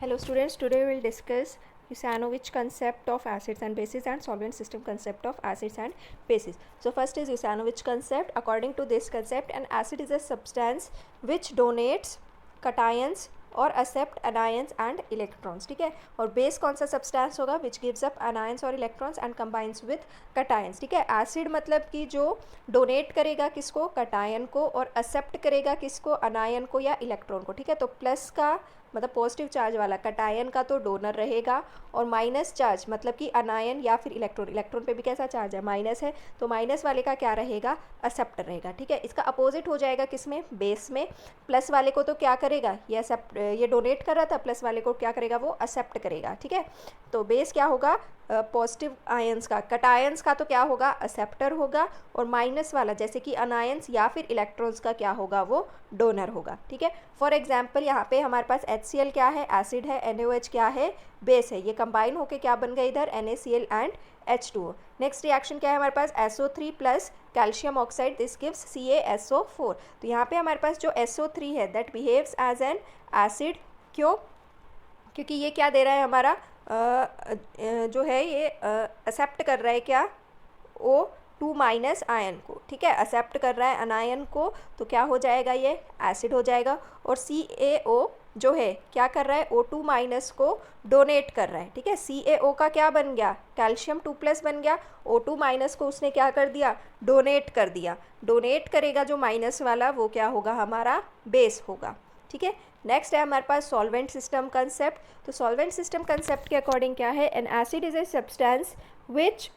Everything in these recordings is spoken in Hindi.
Hello students, today we will discuss Usanovich concept of acids and bases and solvent system concept of acids and bases. So first is Usanovich concept. According to this concept, an acid is a substance which donates cations और accept anions and electrons. ठीक है, और बेस कौन सा सब्सटेंस होगा विच गिव्स अप अनायंस और electrons and combines with cations. ठीक है, एसिड मतलब कि जो डोनेट करेगा किसको, कटायन को, और एक्सेप्ट करेगा किसको, अनायन को या इलेक्ट्रॉन को. ठीक है, तो प्लस का मतलब पॉजिटिव चार्ज वाला कटायन का तो डोनर रहेगा, और माइनस चार्ज मतलब कि अनायन या फिर इलेक्ट्रॉन, इलेक्ट्रॉन पे भी कैसा चार्ज है, माइनस है, तो माइनस वाले का क्या रहेगा, एक्सेप्टर रहेगा. ठीक है, इसका अपोजिट हो जाएगा किसमें, बेस में. प्लस वाले को तो क्या करेगा, ये एक्सेप्ट, ये डोनेट कर रहा था, प्लस वाले को क्या करेगा, वो एक्सेप्ट करेगा. ठीक है, तो बेस क्या होगा, पॉजिटिव आयंस का, कटायंस का तो क्या होगा, एक्सेप्टर होगा, और माइनस वाला जैसे कि अनायंस या फिर इलेक्ट्रॉन्स का क्या होगा, वो डोनर होगा. ठीक है, फॉर एग्जांपल यहाँ पे हमारे पास HCl क्या है, एसिड है, NaOH क्या है, बेस है. ये कंबाइन होके क्या बन गए इधर, NaCl and H2O. Next reaction क्या है हमारे पास, SO3 plus calcium oxide, this gives CaSO4. तो यहाँ पे हमारे पास जो SO3 है that behaves as an acid. क्यों, क्योंकि ये क्या दे रहा है हमारा जो है ये एक्सेप्ट कर रहा है क्या, O2 माइनस आयन को. ठीक है, एक्सेप्ट कर रहा है अनायन को, तो क्या हो जाएगा, ये एसिड हो जाएगा. और CaO जो है क्या कर रहा है, O2 माइनस को डोनेट कर रहा है. ठीक है, CaO का क्या बन गया, कैल्शियम 2+ बन गया, O2 माइनस को उसने क्या कर दिया, डोनेट कर दिया. डोनेट करेगा जो माइनस वाला, वो क्या होगा, हमारा बेस होगा. ठीक है, नेक्स्ट है हमारे पास सॉल्वेंट सिस्टम कंसेप्ट. तो सॉल्वेंट सिस्टम कंसेप्ट के अकॉर्डिंग क्या है, N acid is a substance which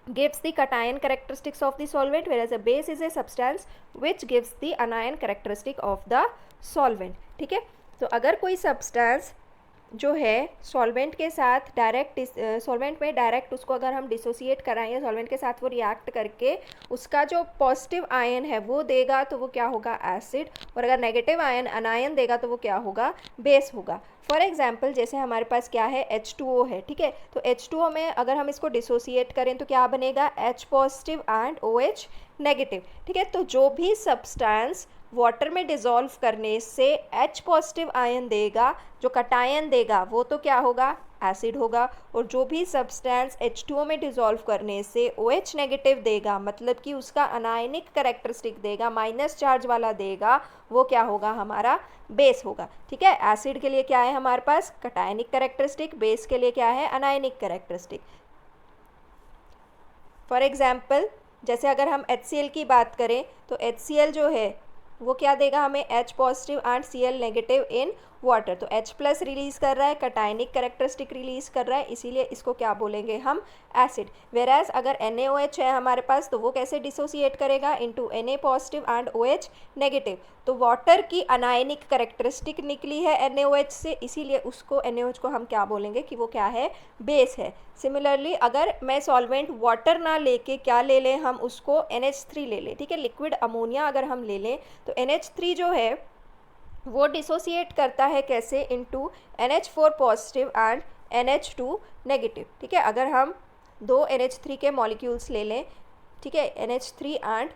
gives the cation characteristics of the solvent, whereas a base is a substance which gives the anion characteristic of the solvent. ठीक है, तो अगर कोई सब्सटेंस जो है सॉल्वेंट के साथ डायरेक्ट, सॉल्वेंट में डायरेक्ट उसको अगर हम डिसोसिएट कराएंगे सॉल्वेंट के साथ, वो रिएक्ट करके उसका जो पॉजिटिव आयन है वो देगा, तो वो क्या होगा, एसिड. और अगर नेगेटिव आयन अनायन देगा तो वो क्या होगा, बेस होगा. फॉर एग्जाम्पल जैसे हमारे पास क्या है, H2O है. ठीक है, तो H2O में अगर हम इसको डिसोसिएट करें तो क्या बनेगा, H positive and OH negative. ठीक है, तो जो भी सब्सटेंस वाटर में डिज़ोल्व करने से H पॉजिटिव आयन देगा, जो कटायन देगा वो तो क्या होगा, एसिड होगा. और जो भी सब्सटेंस H2O में डिज़ोल्व करने से OH नेगेटिव देगा, मतलब कि उसका अनायनिक करेक्टरिस्टिक देगा, माइनस चार्ज वाला देगा, वो क्या होगा, हमारा बेस होगा. ठीक है, एसिड के लिए क्या है हमारे पास, कटायनिक करेक्टरिस्टिक, बेस के लिए क्या है, अनायनिक करेक्टरिस्टिक. फॉर एग्जाम्पल जैसे अगर हम HCl की बात करें तो HCl जो है वो क्या देगा हमें, H positive and Cl negative in water. तो H प्लस रिलीज कर रहा है, कटायनिक करेक्टरिस्टिक रिलीज कर रहा है, इसीलिए इसको क्या बोलेंगे हम, एसिड. वेराज अगर NaOH है हमारे पास, तो वो कैसे डिसोसिएट करेगा, into Na positive and OH negative. तो वाटर की अनायनिक करेक्टरिस्टिक निकली है NaOH से, इसीलिए उसको NaOH को हम क्या बोलेंगे कि वो क्या है, बेस है. सिमिलरली अगर मैं सॉल्वेंट वाटर ना लेके क्या ले लें, हम उसको NH3 ले लें. ठीक है, लिक्विड अमोनिया अगर हम ले लें तो NH3 जो है वो डिसोसिएट करता है कैसे, into NH4 positive and NH2 negative. ठीक है, अगर हम दो NH3 के मॉलिक्यूल्स ले लें, ठीक है, NH3 एंड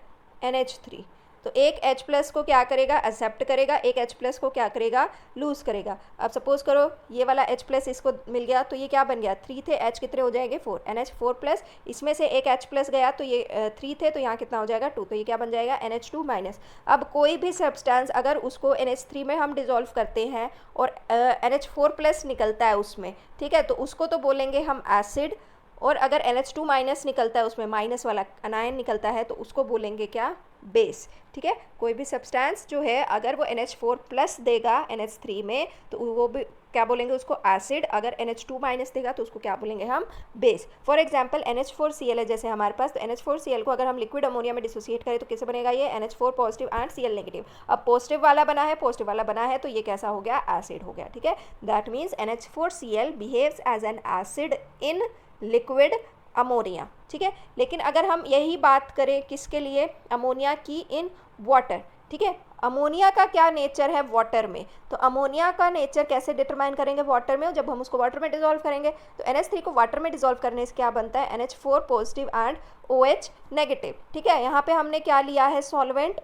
NH3, तो एक H प्लस को क्या करेगा, एक्सेप्ट करेगा, एक H प्लस को क्या करेगा, लूज़ करेगा. अब सपोज करो ये वाला H प्लस इसको मिल गया, तो ये क्या बन गया, 3 थे, H कितने हो जाएंगे, 4, NH4 प्लस, इसमें से एक H प्लस गया तो ये 3 थे, तो यहाँ कितना हो जाएगा, 2, तो ये क्या बन जाएगा, NH2 माइनस. अब कोई भी सब्सटेंस अगर उसको NH3 में हम डिज़ोल्व करते हैं और NH4 प्लस निकलता है उसमें, ठीक है, तो उसको तो बोलेंगे हम एसिड. और अगर NH2 माइनस निकलता है उसमें, माइनस वाला अनायन निकलता है, तो उसको बोलेंगे क्या, बेस. ठीक है, कोई भी सब्सटेंस जो है अगर वो NH4 प्लस देगा NH3 में, तो वो भी क्या बोलेंगे उसको, एसिड. अगर NH2 माइनस देगा तो उसको क्या बोलेंगे हम, बेस. फॉर एग्जांपल NH4Cl है जैसे हमारे पास, तो NH4Cl को अगर हम लिक्विड अमोनिया में डिसोसिएट करें तो कैसे बनेगा, ये NH4 positive and Cl negative. अब पॉजिटिव वाला बना है, पॉजिटिव वाला बना है, तो ये कैसा हो गया, एसिड हो गया. ठीक है, that means NH4Cl behaves as an acid in liquid ammonia. ठीक है, लेकिन अगर हम यही बात करें किसके लिए, अमोनिया की इन वाटर. ठीक है, अमोनिया का क्या नेचर है वाटर में, तो अमोनिया का नेचर कैसे डिटरमाइन करेंगे वाटर में, जब हम उसको वाटर में डिसॉल्व करेंगे, तो NH3 को वाटर में डिसॉल्व करने से क्या बनता है, NH4 positive and OH negative. ठीक है, यहाँ पे हमने क्या लिया है, सॉल्वेंट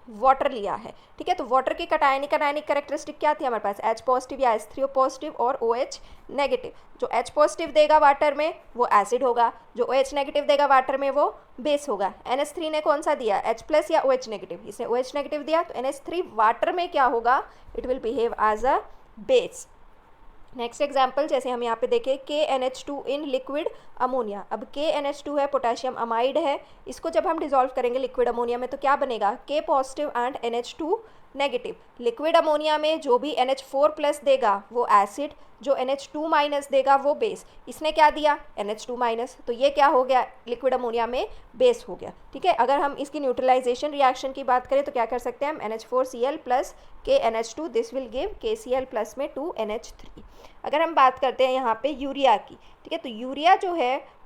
वाटर लिया है, ठीक है। तो वाटर की कटायनिक अनायनिक कैरेक्टरिस्टिक क्या थी हमारे पास, H पॉजिटिव या H3O पॉजिटिव और OH नेगेटिव। जो H पॉजिटिव देगा वाटर में वो एसिड होगा, जो OH नेगेटिव देगा वाटर में वो बेस होगा। NH3 ने कौन सा दिया, H प्लस या OH नेगेटिव, इसने OH नेगेटिव दिया, तो NH3 वाटर में क्या होगा, it will behave as a base. Next example जैसे हम यहाँ पे देखें KNH2 इन लिक्विड अमोनिया। अब KNH2 है, पोटेशियम अमाइड है, इसको जब हम डिसॉल्व करेंगे लिक्विड अमोनिया में तो क्या बनेगा, K positive and NH2 negative. Liquid ammonia में जो भी NH4 प्लस देगा वो एसिड, जो NH2 माइनस देगा वो बेस। इसने क्या दिया, NH2 माइनस, तो ये क्या हो गया, लिक्विड अमोनिया में बेस हो गया, ठीक है। अगर हम इसकी न्यूट्रलाइजेशन रिएक्शन की बात करें तो क्या कर सकते हैं हम, NH4Cl plus KNH2, this will give KCl plus में 2NH3। अगर हम बात करते हैं यहाँ पे यूरिया की, ठीक है, तो यूरिया जो है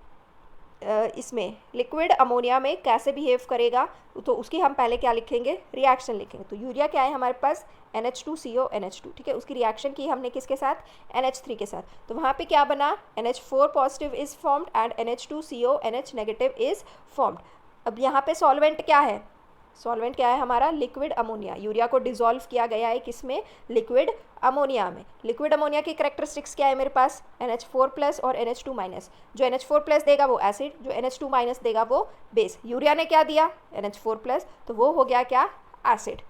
इसमें लिक्विड अमोनिया में कैसे बिहेव करेगा, तो उसकी हम पहले क्या लिखेंगे, रिएक्शन लिखेंगे। तो यूरिया क्या है हमारे पास, NH2CO NH2, ठीक है। उसकी रिएक्शन की हमने किसके साथ, NH3 के साथ, तो वहाँ पे क्या बना, NH4 positive is formed and NH2CO NH negative is formed. अब यहाँ पे सॉल्वेंट क्या है, सॉल्वेंट क्या है हमारा, लिक्विड अमोनिया। यूरिया को डिसॉल्व किया गया है किसमें, लिक्विड अमोनिया में। लिक्विड अमोनिया की कैरेक्टरिस्टिक्स क्या है मेरे पास, NH4 प्लस और NH2 माइनस। जो NH4 प्लस देगा वो एसिड, जो NH2 माइनस देगा वो बेस। यूरिया ने क्या दिया, NH4 प्लस, तो वो हो गया क्या, acid.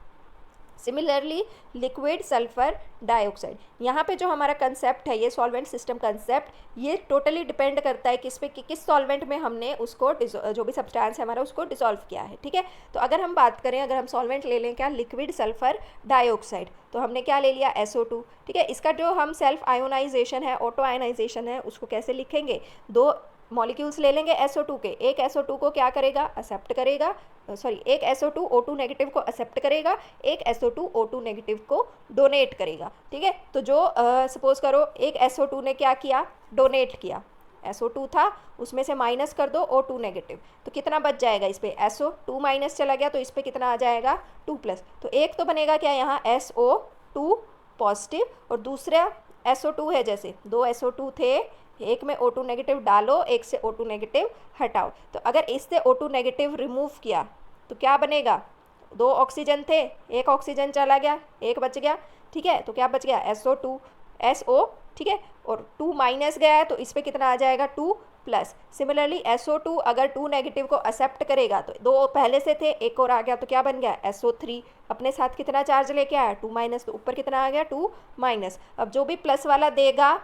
Similarly liquid sulphur dioxide, यहाँ पे जो हमारा कंसेप्ट है ये सॉल्वेंट सिस्टम कंसेप्ट, ये टोटली डिपेंड करता है किस पे कि किस सॉल्वेंट में हमने उसको जो भी सब्सटेंस है हमारा उसको डिसॉल्व किया है, ठीक है। तो अगर हम बात करें, अगर हम सॉल्वेंट ले लें क्या, लिक्विड सल्फर डाइऑक्साइड, तो हमने क्या ले लिया, SO2, ठीक है। इसका जो हम सेल्फ आयोनाइजेशन है, ऑटो आयोनाइजेशन है, उसको कैसे लिखेंगे, दो मॉलिक्यूल्स ले लेंगे SO2 के, एक SO2 को क्या करेगा, एक्सेप्ट करेगा, सॉरी एक SO2 O2 नेगेटिव को एक्सेप्ट करेगा, एक SO2 O2 नेगेटिव को डोनेट करेगा, ठीक है। तो जो सपोज करो एक SO2 ने क्या किया, डोनेट किया, SO2 था उसमें से माइनस कर दो O2 नेगेटिव, तो कितना बच जाएगा, इस पर SO2 माइनस चला गया तो इस पर कितना आ जाएगा, 2 प्लस। तो एक तो बनेगा क्या यहाँ SO2 पॉजिटिव और दूसरा SO2 है, जैसे दो SO2 थे, एक में O2 नेगेटिव डालो, एक से O2 नेगेटिव हटाओ, तो अगर इससे O2 नेगेटिव रिमूव किया तो क्या बनेगा, दो ऑक्सीजन थे, एक ऑक्सीजन चला गया, एक बच गया, ठीक है। तो क्या बच गया, SO2 SO, ठीक है, और 2 माइनस गया है तो इस पर कितना आ जाएगा, 2 प्लस। सिमिलरली SO2 अगर 2 नेगेटिव को एक्सेप्ट करेगा तो दो पहले से थे, एक और आ गया तो क्या बन गया, SO3 अपने साथ कितना चार्ज लेके आया, 2 माइनस, तो ऊपर कितना आ गया, 2 माइनस। अब जो भी प्लस वाला देगा,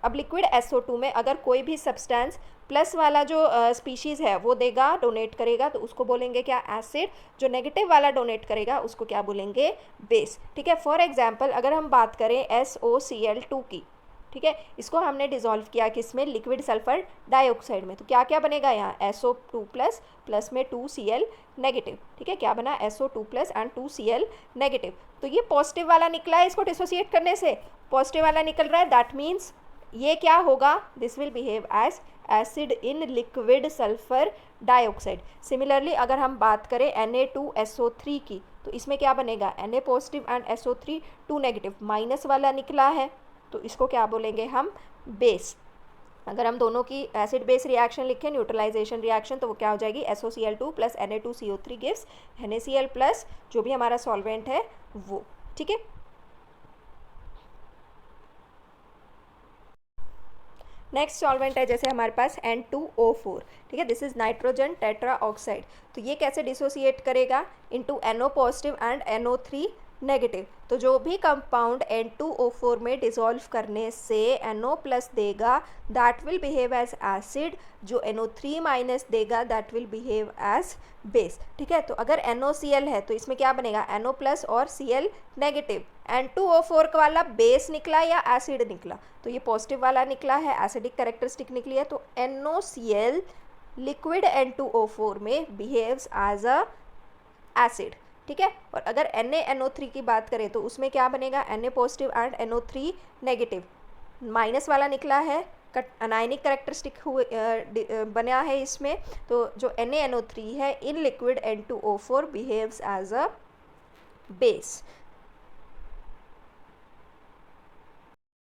अब लिक्विड SO2 में अगर कोई भी सब्सटेंस प्लस वाला जो स्पीशीज़ है वो देगा, डोनेट करेगा, तो उसको बोलेंगे क्या, एसिड। जो नेगेटिव वाला डोनेट करेगा उसको क्या बोलेंगे, बेस, ठीक है। फॉर एग्जांपल अगर हम बात करें SOCl2 की, ठीक है, इसको हमने डिसॉल्व किया किसमें, लिक्विड सल्फर डाइऑक्साइड में, तो क्या क्या बनेगा यहाँ, SO2 प्लस प्लस में 2Cl नेगेटिव, ठीक है, क्या बना, SO2 plus and 2Cl negative. तो ये पॉजिटिव वाला निकला है, इसको डिसोसिएट करने से पॉजिटिव वाला निकल रहा है, दैट मीन्स ये क्या होगा, this will behave as acid in liquid sulphur dioxide. Similarly अगर हम बात करें Na2SO3 की, तो इसमें क्या बनेगा, Na positive and SO3 2 negative, minus वाला निकला है तो इसको क्या बोलेंगे हम, बेस। अगर हम दोनों की एसिड बेस रिएक्शन लिखें, न्यूट्रलाइजेशन रिएक्शन, तो वो क्या हो जाएगी, SOCl2 plus Na2CO3 gives NaCl plus जो भी हमारा सॉल्वेंट है वो, ठीक है। नेक्स्ट सॉल्वेंट है जैसे हमारे पास N2O4, ठीक है, this is nitrogen tetra oxide. तो ये कैसे डिसोसिएट करेगा, into NO positive and NO3 negative. तो जो भी कंपाउंड N2O4 में डिसॉल्व करने से NO प्लस देगा that will behave as acid, जो NO3 माइनस देगा that will behave as base, ठीक है। तो अगर NOCl है तो इसमें क्या बनेगा, NO प्लस और Cl नेगेटिव। N2O4 वाला बेस निकला या एसिड निकला, तो ये पॉजिटिव वाला निकला है, एसिडिक कैरेक्टरिस्टिक निकली है, तो NOCl लिक्विड N2O4 में बिहेव्स एज अ एसिड, ठीक है। और अगर NaNO3 की बात करें तो उसमें क्या बनेगा, Na positive and NO3 negative, minus वाला निकला है, अनायनिक कैरेक्टरिस्टिक हुए बना है इसमें, तो जो NaNO3 है in liquid N2O4 behaves as a base.